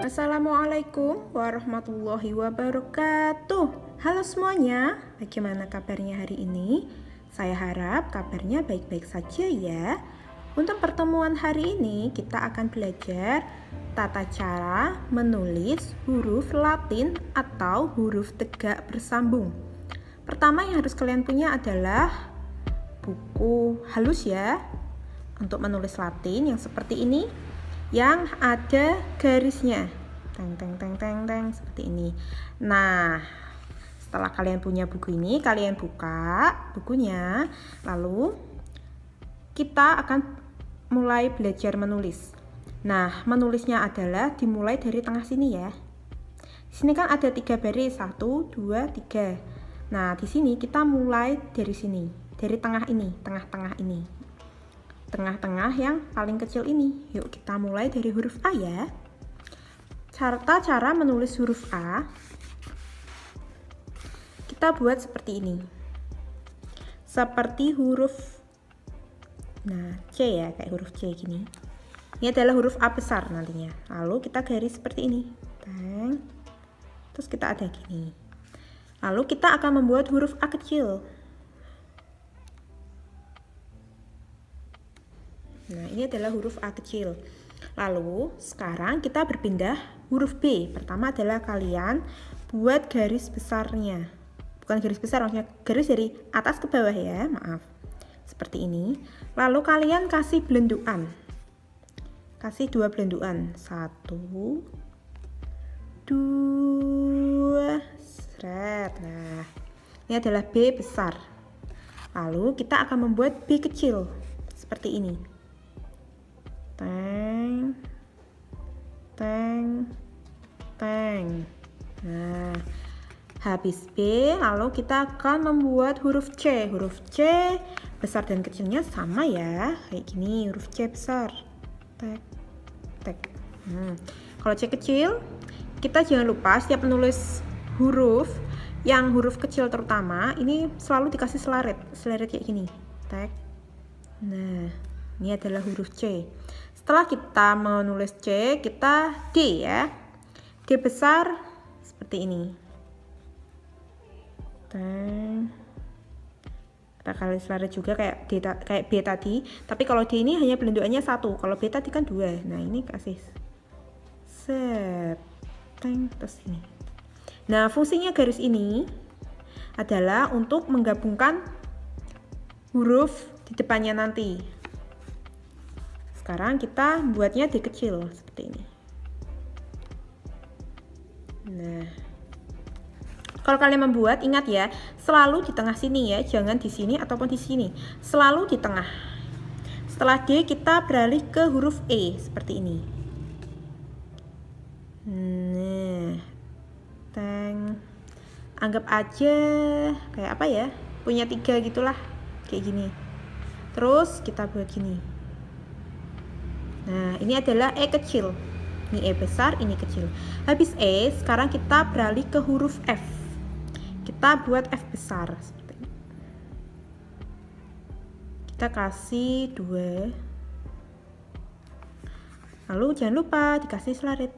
Assalamualaikum warahmatullahi wabarakatuh. Halo semuanya, bagaimana kabarnya hari ini? Saya harap kabarnya baik-baik saja ya. Untuk pertemuan hari ini kita akan belajar tata cara menulis huruf Latin atau huruf tegak bersambung. Pertama yang harus kalian punya adalah buku halus ya, untuk menulis Latin yang seperti ini, yang ada garisnya teng seperti ini. Nah, setelah kalian punya buku ini, kalian buka bukunya, lalu kita akan mulai belajar menulis. Nah, menulisnya adalah dimulai dari tengah sini ya. Di sini kan ada 3 baris, 1, 2, 3. Nah, di sini kita mulai dari sini, dari tengah ini, tengah-tengah ini. Tengah-tengah yang paling kecil ini. Yuk kita mulai dari huruf A ya. Cara menulis huruf A, kita buat seperti ini. Seperti huruf C ya, kayak huruf C gini. Ini adalah huruf A besar nantinya. Lalu kita garis seperti ini. Terus kita ada gini. Lalu kita akan membuat huruf A kecil. Nah, ini adalah huruf A kecil. Lalu, sekarang kita berpindah huruf B. Pertama adalah kalian buat garis besarnya. Bukan garis besar, maksudnya garis dari atas ke bawah ya, maaf. Seperti ini. Lalu kalian kasih belenduan. Kasih 2 belenduan. 1, 2, seret. Nah, ini adalah B besar. Lalu kita akan membuat B kecil. Seperti ini. Teng. Nah, habis B, lalu kita akan membuat huruf C. Huruf C besar dan kecilnya sama ya, kayak gini, huruf C besar. Tek. Kalau C kecil, kita jangan lupa setiap menulis huruf, yang huruf kecil terutama, ini selalu dikasih selaret kayak gini. Tek. Nah, ini adalah huruf C. Setelah kita menulis C, kita D ya. D besar seperti ini. Kita kali selaret juga kayak B tadi. Tapi kalau D ini hanya belenduannya 1. Kalau B tadi kan 2. Nah, ini kasih set. Terus ini. Nah, fungsinya garis ini adalah untuk menggabungkan huruf di depannya nanti. Sekarang kita buatnya D kecil seperti ini. Nah, kalau kalian membuat, ingat ya, selalu di tengah sini ya, jangan di sini ataupun di sini, selalu di tengah. Setelah D, kita beralih ke huruf E seperti ini. Nah, anggap aja kayak apa ya, punya 3 gitulah, kayak gini. Terus kita buat gini. Nah, ini adalah E kecil. Ini E besar, ini kecil. Habis E, sekarang kita beralih ke huruf F. Kita buat F besar seperti ini. Kita kasih 2. Lalu jangan lupa dikasih selaret.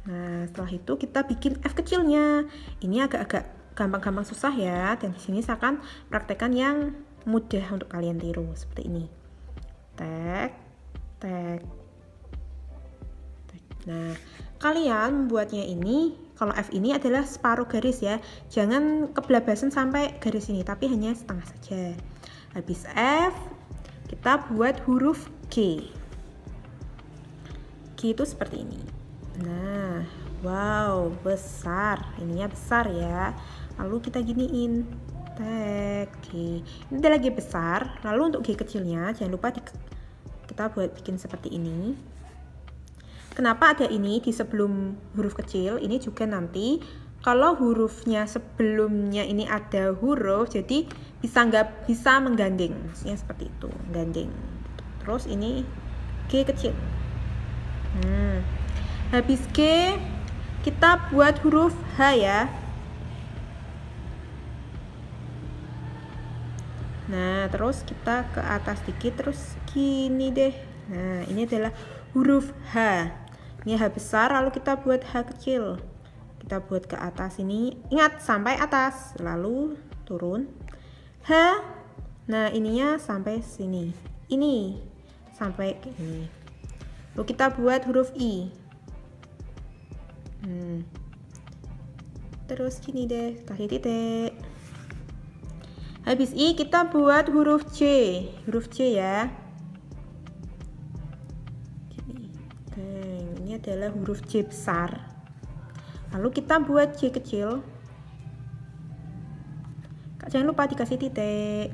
Nah, setelah itu kita bikin F kecilnya. Ini agak-agak gampang-gampang susah ya. Dan di sini saya akan praktekkan yang mudah untuk kalian tiru seperti ini. Tek. Nah, kalian membuatnya ini, kalau F ini adalah separuh garis ya. Jangan kebelabasan sampai garis ini, tapi hanya setengah saja. Habis F, kita buat huruf G. G itu seperti ini. Nah, wow, besar. Ininya besar ya. Lalu kita giniin. G. Ini adalah G besar. Lalu untuk G kecilnya, jangan lupa kita buat bikin seperti ini. Kenapa ada ini di sebelum huruf kecil? Ini juga nanti kalau hurufnya sebelumnya ini ada huruf, jadi bisa menggandeng, maksudnya seperti itu, menggandeng. Terus ini G kecil. Habis G, kita buat huruf H ya. Nah, terus kita ke atas dikit, terus gini deh. Nah, ini adalah huruf H. Ini H besar, lalu kita buat H kecil. Kita buat ke atas ini, ingat sampai atas, lalu turun. H, nah ininya sampai sini. Ini sampai ke ini. Lalu kita buat huruf I. Terus gini deh, kasih titik. Habis I kita buat huruf J. Huruf J ya. Ini adalah huruf J besar. Lalu kita buat J kecil. Jangan lupa dikasih titik.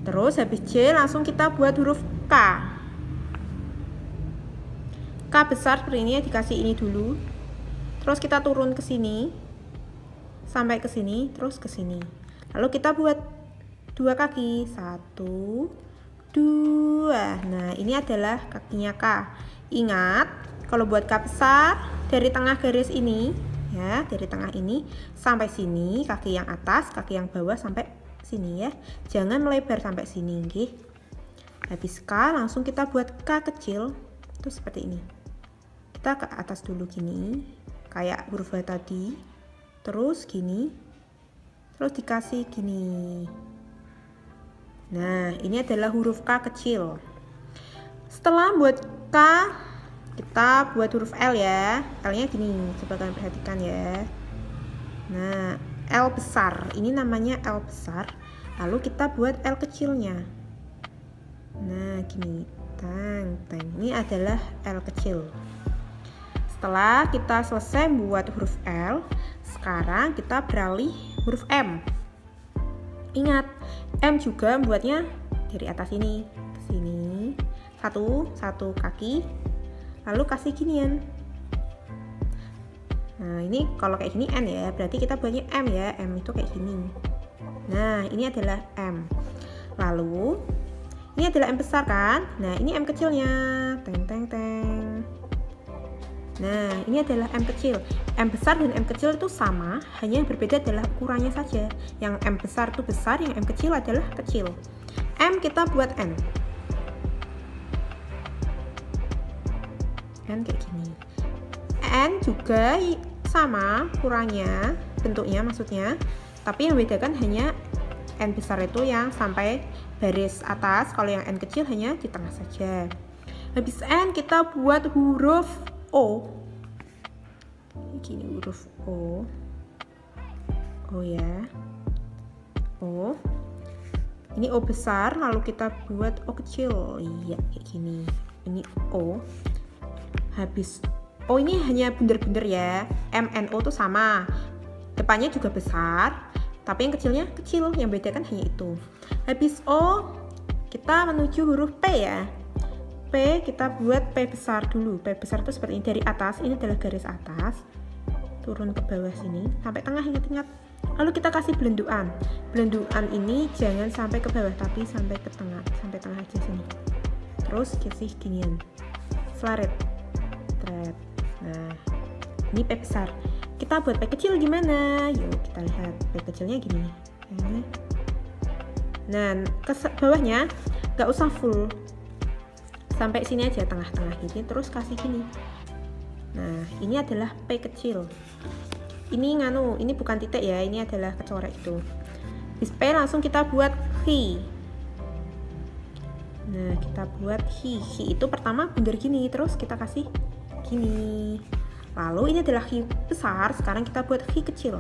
Terus habis J langsung kita buat huruf K. K besar seperti ini ya, dikasih ini dulu. Terus kita turun ke sini. Sampai ke sini, terus ke sini. Lalu kita buat dua kaki. 1, 2. Nah, ini adalah kakinya K. Ingat, kalau buat K besar dari tengah garis ini ya, dari tengah ini sampai sini, kaki yang atas, kaki yang bawah sampai sini ya. Jangan melebar sampai sini, nggih. Habis K langsung kita buat K kecil. Itu seperti ini. Kita ke atas dulu gini, kayak huruf H tadi. Terus gini. Terus dikasih gini. Nah, ini adalah huruf K kecil. Setelah buat K, kita buat huruf L ya. L-nya gini, coba kalian perhatikan ya. Nah, L besar. Ini namanya L besar. Lalu kita buat L kecilnya. Nah, gini. Tang, tang. Ini adalah L kecil. Setelah kita selesai buat huruf L, sekarang kita beralih huruf M. Ingat, M juga buatnya dari atas ini ke sini. Satu kaki. Lalu kasih ginian. Nah, ini kalau kayak gini N ya, berarti kita buatnya M ya. M itu kayak gini. Nah, ini adalah M. Lalu ini adalah M besar kan? Nah, ini M kecilnya. Teng teng teng. Nah, ini adalah M kecil. M besar dan M kecil itu sama, hanya yang berbeda adalah ukurannya saja. Yang M besar itu besar, yang M kecil adalah kecil. M kita buat N. N kayak gini. N juga sama ukurannya, bentuknya maksudnya. Tapi yang membedakan hanya N besar itu yang sampai baris atas, kalau yang N kecil hanya di tengah saja. Habis N kita buat huruf O. Gini huruf O. O ya. O. Ini O besar, lalu kita buat O kecil. Iya, kayak gini. Ini O. Habis O ini hanya bunder-bunder ya. M, N, O tuh sama. Depannya juga besar, tapi yang kecilnya kecil. Yang bedakan hanya itu. Habis O, kita menuju huruf P ya. P kita buat P besar dulu. P besar itu seperti ini dari atas. Ini adalah garis atas. Turun ke bawah sini sampai tengah, ingat-ingat. Lalu kita kasih belenduan. Belenduan ini jangan sampai ke bawah, tapi sampai ke tengah, sampai tengah aja sini. Terus kasih ginian. Selaret. Tret. Nah, ini P besar. Kita buat P kecil gimana? Yuk kita lihat. P kecilnya gini. Nah, ke bawahnya nggak usah full. Sampai sini aja, tengah-tengah gini, terus kasih gini. Nah, ini adalah P kecil. Ini ini bukan titik ya, ini adalah kecoret itu. Habis P langsung kita buat Hi. Nah, kita buat Hi. Hi itu pertama bunder gini, terus kita kasih gini. Lalu ini adalah Hi besar, sekarang kita buat Hi kecil.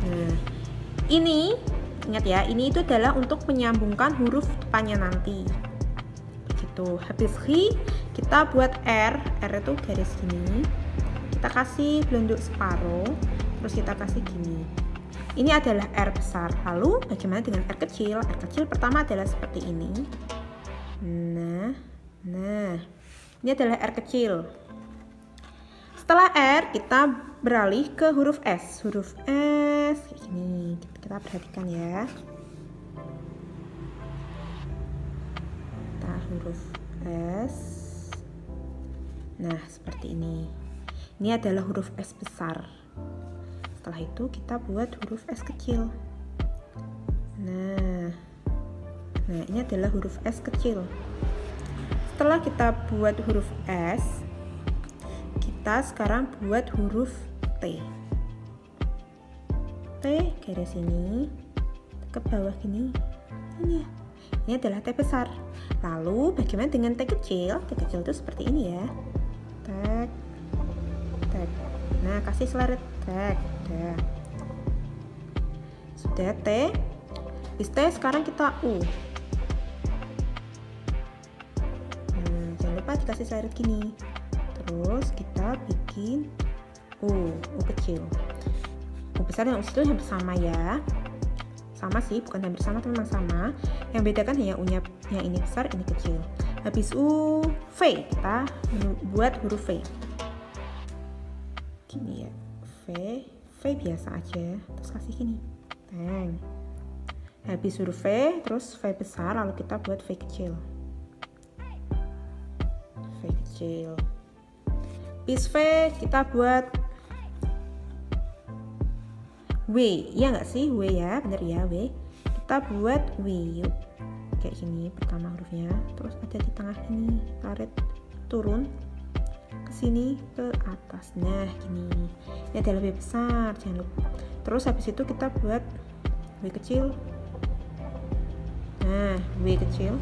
Nah, ini ingat ya, ini itu adalah untuk menyambungkan huruf depannya nanti. Begitu. Habis Hi, kita buat R. R itu garis gini. Kita kasih belenduk separuh, terus kita kasih gini. Ini adalah R besar. Lalu bagaimana dengan R kecil? R kecil pertama adalah seperti ini. Nah. Ini adalah R kecil. Setelah R, kita beralih ke huruf S. Huruf S ini kita perhatikan ya. Kita huruf S. Nah, seperti ini. Ini adalah huruf S besar. Setelah itu kita buat huruf S kecil. Nah, ini adalah huruf S kecil. Setelah kita buat huruf S, kita sekarang buat huruf T. T garis ini ke bawah gini. Ini adalah T besar. Lalu bagaimana dengan T kecil? T kecil itu seperti ini ya. Tek, tek. Nah, kasih seleret tek. Udah. Sudah T. Habis T sekarang kita U. Jangan lupa dikasih seleret gini. Terus kita bikin U kecil. U besar dan U kecil hampir sama ya. Sama sih, bukan hampir sama, tapi memang sama. Yang bedakan hanya U-nya yang ini besar, ini kecil. Habis U, V, kita buat huruf V. Gini ya, V biasa aja. Terus kasih gini, teng. Habis huruf V, terus V besar, lalu kita buat V kecil. V kecil. Habis V, kita buat W, ya nggak sih? W ya, bener ya, W. Kita buat W, yuk. Kayak gini, pertama hurufnya. Terus ada di tengah ini, tarik turun ke sini, ke atas. Nah, gini. Ini adalah W besar, jangan lupa. Terus habis itu kita buat W kecil. Nah, W kecil.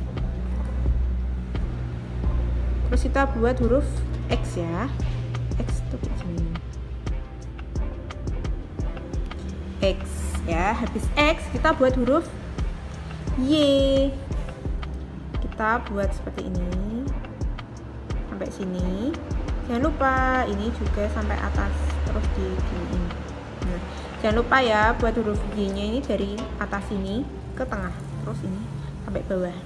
Terus kita buat huruf X ya. X tuh kayak gini. X ya, habis X kita buat huruf Y. Kita buat seperti ini sampai sini. Jangan lupa ini juga sampai atas, terus diginiin. Nah, jangan lupa ya buat huruf Y-nya ini dari atas ini ke tengah, terus ini sampai bawah.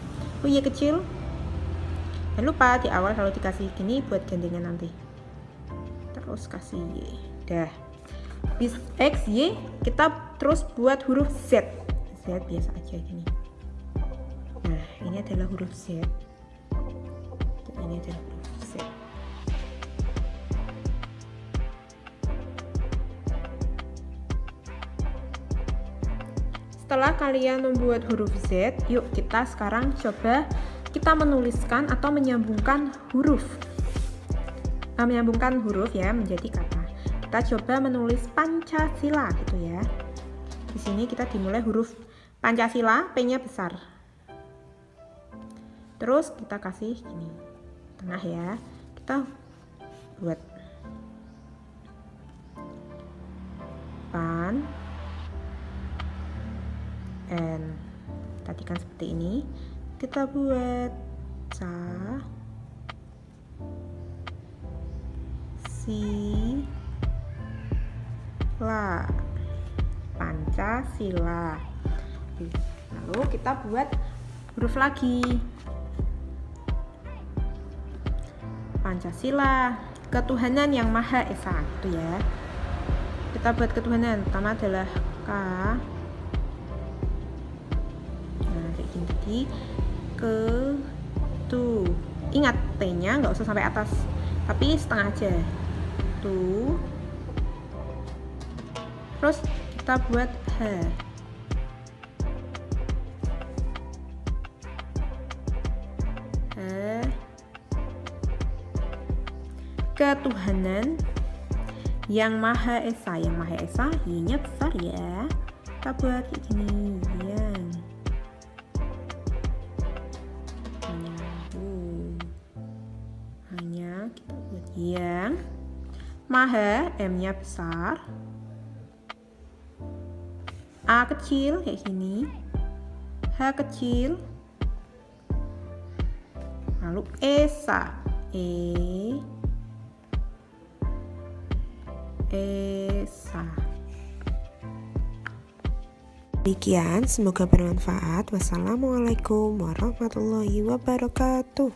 Y kecil. Jangan lupa di awal kalau dikasih gini buat gandengan nanti. Terus kasih Y. Dah. Bis X, Y, kita terus buat huruf Z. Z biasa aja gini. Nah, ini adalah huruf Z. Ini adalah huruf Z. Setelah kalian membuat huruf Z, yuk kita sekarang coba kita menuliskan atau menyambungkan huruf. Menyambungkan huruf ya menjadi kata. Kita coba menulis Pancasila gitu ya. Di sini kita dimulai huruf Pancasila, P-nya besar. Terus kita kasih gini, tengah ya. Kita buat Pan, N. Tadi kan seperti ini. Kita buat Sa, Si, La, Pancasila. Lalu kita buat huruf lagi. Pancasila, ketuhanan yang Maha Esa, gitu ya. Kita buat ketuhanan. Pertama adalah K. Nah, kayak gini tadi. Ke, tu. Ingat T-nya nggak usah sampai atas, tapi setengah aja. Tu. Terus kita buat H. Ketuhanan yang Maha Esa. Yang Maha Esa, Y-nya besar ya. Kita buat kayak gini. Yang hanya kita buat yang Maha, M-nya besar. A kecil kayak gini, H kecil, lalu Esa, Esa. Demikian, semoga bermanfaat. Wassalamualaikum warahmatullahi wabarakatuh.